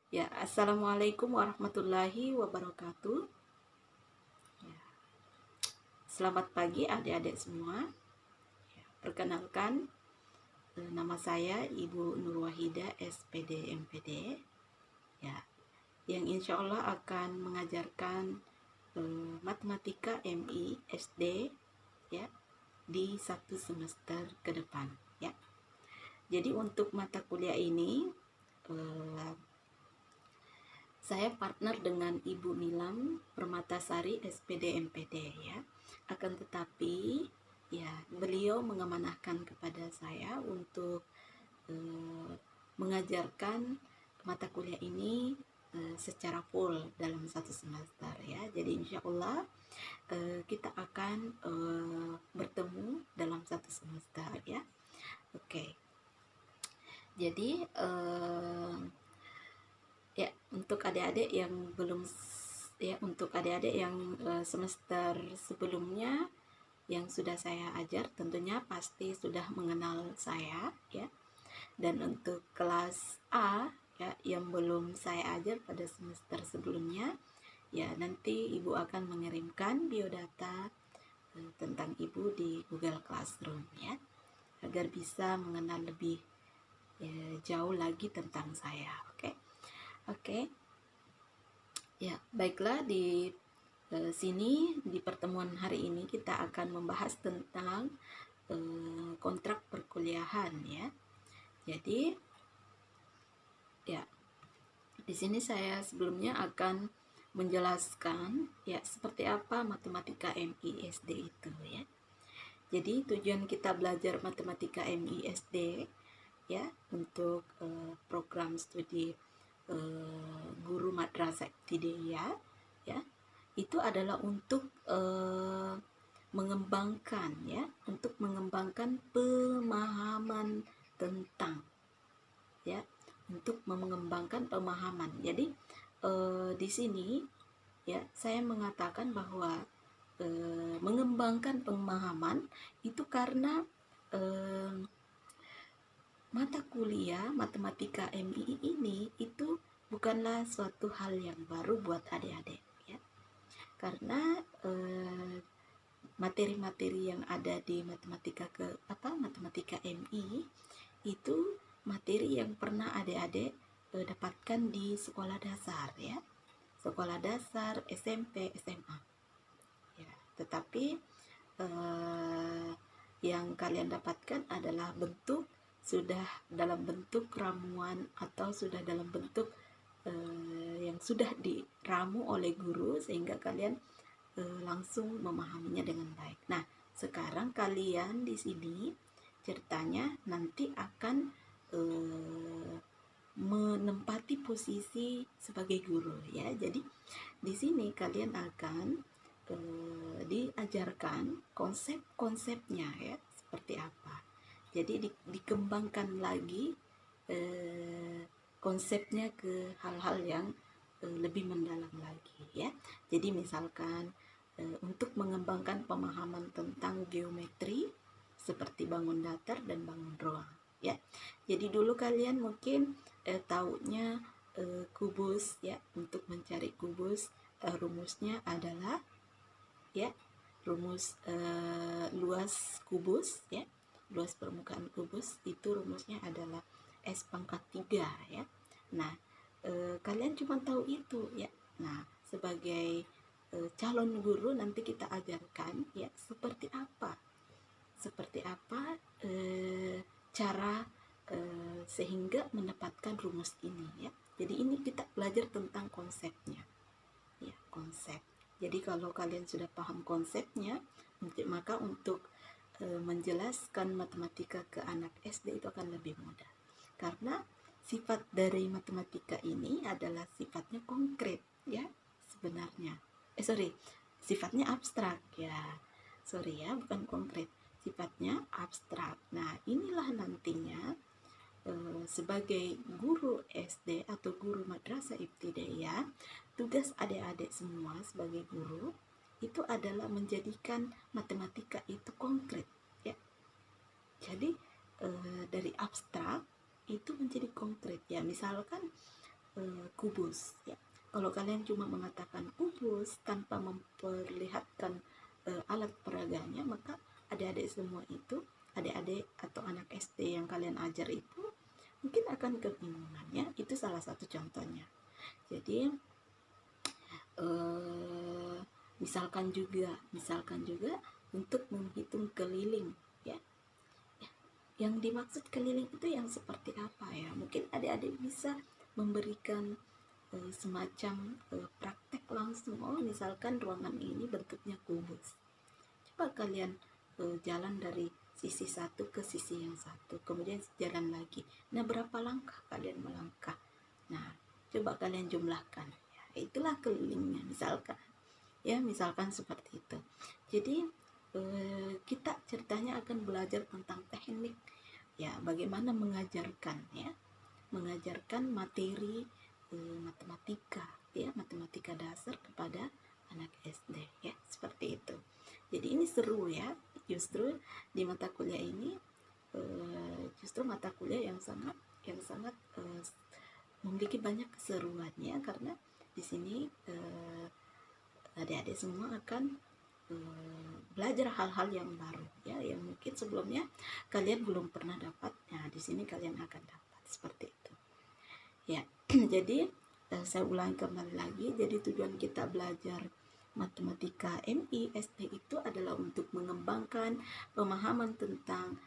Ya, assalamualaikum warahmatullahi wabarakatuh. Ya, selamat pagi adik-adik semua. Ya, perkenalkan, nama saya Ibu Nur Wahida SPD MPD. Ya, yang insya Allah akan mengajarkan matematika MI SD ya di satu semester ke depan. Ya, jadi untuk mata kuliah ini eh, saya partner dengan Ibu Nilam Permatasari SPD MPD ya. Akan tetapi ya beliau mengamanahkan kepada saya untuk eh, mengajarkan mata kuliah ini secara full dalam satu semester ya. Jadi insya Allah kita akan bertemu dalam satu semester ya. Oke. Jadi ya untuk adik-adik yang belum untuk adik-adik yang semester sebelumnya yang sudah saya ajar tentunya pasti sudah mengenal saya ya. Dan untuk kelas A ya yang belum saya ajar pada semester sebelumnya ya nanti Ibu akan mengirimkan biodata tentang Ibu di Google Classroom ya agar bisa mengenal lebih jauh lagi tentang saya. Oke. Ya, baiklah di sini di pertemuan hari ini kita akan membahas tentang kontrak perkuliahan ya. Jadi ya di sini saya sebelumnya akan menjelaskan ya seperti apa matematika MI SD itu ya. Jadi tujuan kita belajar matematika MI SD ya untuk program studi guru madrasah ibtidaiyah ya itu adalah untuk mengembangkan ya untuk mengembangkan pemahaman tentang ya untuk mengembangkan pemahaman. Jadi di sini ya saya mengatakan bahwa mengembangkan pemahaman itu karena mata kuliah matematika MI ini itu bukanlah suatu hal yang baru buat adik-adik ya. Karena materi-materi yang ada di matematika MI itu materi yang pernah adik-adik dapatkan di sekolah dasar ya. Sekolah dasar, SMP, SMA. Ya, tetapi yang kalian dapatkan adalah sudah dalam bentuk ramuan atau sudah dalam bentuk yang sudah diramu oleh guru sehingga kalian langsung memahaminya dengan baik. Nah, sekarang kalian di sini ceritanya nanti akan menempati posisi sebagai guru ya. Jadi di sini kalian akan diajarkan konsep-konsepnya ya seperti apa. Jadi dikembangkan lagi konsepnya ke hal-hal yang lebih mendalam lagi ya. Jadi misalkan untuk mengembangkan pemahaman tentang geometri seperti bangun datar dan bangun ruang ya. Jadi dulu kalian mungkin taunya kubus ya. Untuk mencari kubus rumusnya adalah ya rumus luas kubus ya. Luas permukaan kubus itu rumusnya adalah S pangkat 3 ya. Nah, kalian cuma tahu itu ya. Nah, sebagai calon guru nanti kita ajarkan ya seperti apa cara sehingga mendapatkan rumus ini ya. Jadi ini kita belajar tentang konsepnya ya, konsep. Jadi kalau kalian sudah paham konsepnya, maka untuk menjelaskan matematika ke anak SD itu akan lebih mudah. Karena sifat dari matematika ini adalah sifatnya konkret ya sebenarnya. Sifatnya abstrak ya. Bukan konkret. Sifatnya abstrak. Nah, inilah nantinya sebagai guru SD atau guru madrasah ibtidaiyah, tugas adik-adik semua sebagai guru itu adalah menjadikan matematika itu konkret ya. Jadi dari abstrak itu menjadi konkret ya. Misalkan kubus ya. Kalau kalian cuma mengatakan kubus tanpa memperlihatkan alat peraganya, maka adik-adik semua itu, adik-adik atau anak SD yang kalian ajar itu mungkin akan kebingungan ya. Itu salah satu contohnya. Jadi misalkan juga untuk menghitung keliling ya. Yang dimaksud keliling itu yang seperti apa ya? Mungkin adik-adik bisa memberikan semacam praktek langsung. Oh, misalkan ruangan ini bentuknya kubus. Coba kalian jalan dari sisi satu ke sisi yang satu, kemudian jalan lagi. Nah, berapa langkah kalian melangkah? Nah, coba kalian jumlahkan. Ya, itulah kelilingnya misalkan. Ya, misalkan seperti itu. Jadi kita ceritanya akan belajar tentang teknik ya, bagaimana mengajarkan ya, mengajarkan materi matematika ya, matematika dasar kepada anak SD ya, seperti itu. Jadi ini seru ya, justru di mata kuliah ini justru mata kuliah yang sangat memiliki banyak keseruannya, karena di sini adik-adik semua akan belajar hal-hal yang baru ya, yang mungkin sebelumnya kalian belum pernah dapat. Nah, di sini kalian akan dapat seperti itu ya. Jadi saya ulangi kembali lagi, jadi tujuan kita belajar matematika MI SD itu adalah untuk mengembangkan pemahaman tentang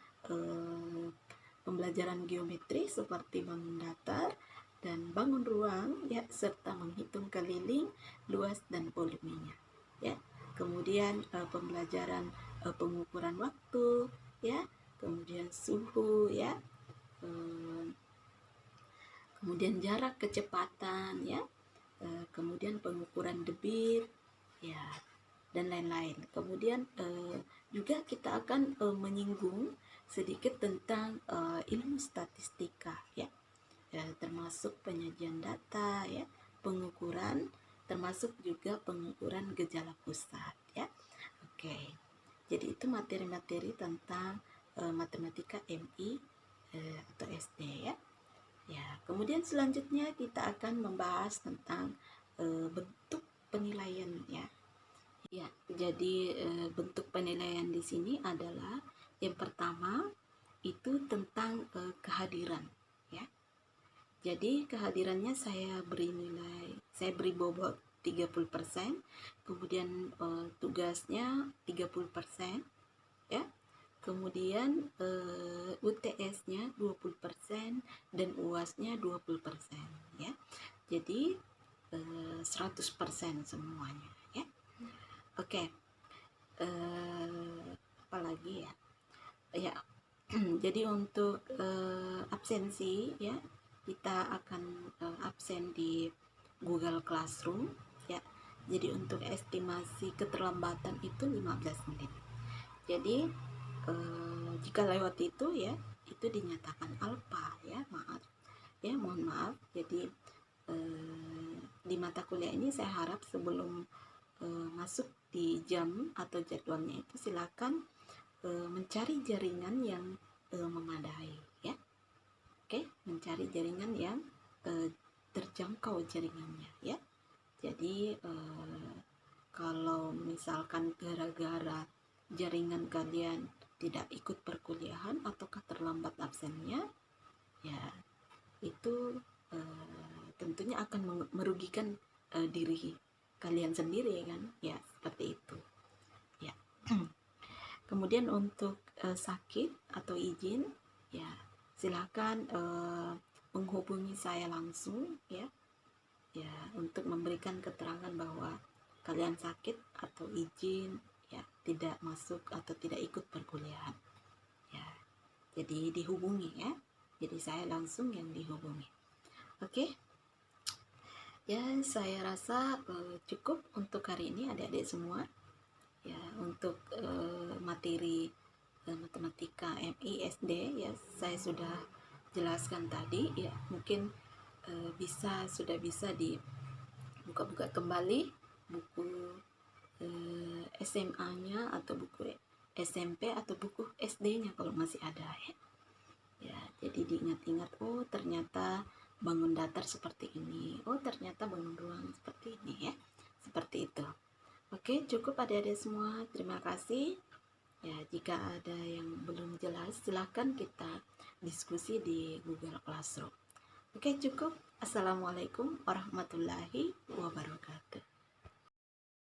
pembelajaran geometri seperti bangun datar dan bangun ruang ya, serta menghitung keliling, luas dan volumenya ya. Kemudian pembelajaran pengukuran waktu ya, kemudian suhu ya, kemudian jarak, kecepatan ya, kemudian pengukuran debit ya, dan lain-lain. Kemudian juga kita akan menyinggung sedikit tentang ilmu statistika ya, termasuk penyajian data ya, pengukuran, termasuk juga pengukuran gejala pusat ya. Oke, jadi itu materi-materi tentang matematika MI atau SD ya. Ya, kemudian selanjutnya kita akan membahas tentang bentuk penilaian ya. Ya, jadi bentuk penilaian di sini adalah yang pertama itu tentang kehadiran ya. Jadi kehadirannya saya beri bobot 30%, kemudian tugasnya 30% ya. Kemudian UTS-nya 20% dan UAS-nya 20% ya. Jadi 100% semuanya ya. Oke. Apalagi ya? Ya. Jadi untuk absensi ya, kita akan absen di Google Classroom ya. Jadi untuk estimasi keterlambatan itu 15 menit. Jadi jika lewat itu ya, itu dinyatakan alfa ya, maaf ya, mohon maaf. Jadi di mata kuliah ini saya harap sebelum masuk di jam atau jadwalnya itu silakan mencari jaringan yang memadai ya. Oke, mencari jaringan yang terjangkau jaringannya ya. Jadi kalau misalkan gara-gara jaringan kalian tidak ikut perkuliahan ataukah terlambat absennya ya, itu tentunya akan merugikan diri kalian sendiri kan ya, seperti itu ya. Kemudian untuk sakit atau izin ya, silakan menghubungi saya langsung ya, untuk memberikan keterangan bahwa kalian sakit atau izin ya, tidak masuk atau tidak ikut perkuliahan ya. Jadi dihubungi ya, jadi saya langsung yang dihubungi. Oke ya, saya rasa cukup untuk hari ini adik-adik semua ya, untuk materi matematika MI SD ya, saya sudah jelaskan tadi ya. Mungkin sudah bisa dibuka-buka kembali buku SMA-nya atau buku SMP atau buku SD-nya kalau masih ada ya. Ya, jadi diingat-ingat, oh ternyata bangun datar seperti ini. Oh, ternyata bangun ruang seperti ini ya. Seperti itu. Oke, cukup adik-adik semua. Terima kasih. Ya, jika ada yang belum jelas, silahkan kita diskusi di Google Classroom. Oke, cukup. Assalamualaikum warahmatullahi wabarakatuh.